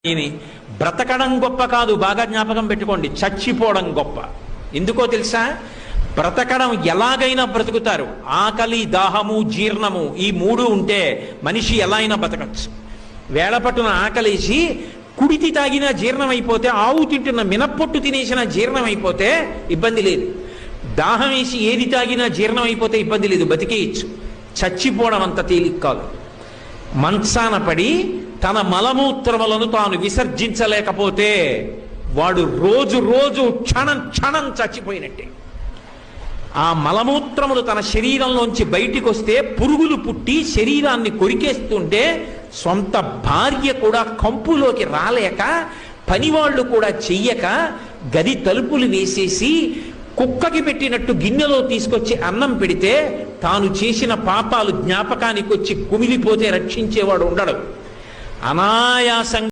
ఈయన బ్రతకడం గొప్ప కాదు, బాగా జ్ఞాపకం పెట్టుకోండి, చచ్చిపోవడం గొప్ప. ఎందుకో తెలుసా? బ్రతకడం ఎలాగైనా బ్రతుకుతారు. ఆకలి, దాహము, జీర్ణము ఈ మూడు ఉంటే మనిషి ఎలా అయినా బ్రతకచ్చు. వేళపట్టున ఆకలేసి కుడితి తాగినా జీర్ణం అయిపోతే, ఆవు తింటున్న మినప్పొట్టు తినేసిన జీర్ణం అయిపోతే ఇబ్బంది లేదు. దాహం వేసి ఏది తాగినా జీర్ణం అయిపోతే ఇబ్బంది లేదు, బతికేయచ్చు. చచ్చిపోవడం అంత తేలిక కాదు. మంచాన పడి తన మలమూత్రములను తాను విసర్జించలేకపోతే వాడు రోజు రోజు క్షణం క్షణం చచ్చిపోయినట్టే. ఆ మలమూత్రములు తన శరీరంలోంచి బయటికి వస్తే పురుగులు పుట్టి శరీరాన్ని కొరికేస్తుంటే సొంత భార్య కూడా కంపులోకి రాలేక, పనివాళ్లు కూడా చెయ్యక, గది తలుపులు వేసేసి కుక్కకి పెట్టినట్టు గిన్నెలో తీసుకొచ్చి అన్నం పెడితే తాను చేసిన పాపాలు జ్ఞాపకానికి వచ్చి కుమిలిపోతే రక్షించేవాడు ఉండడు. అనాయాసంగా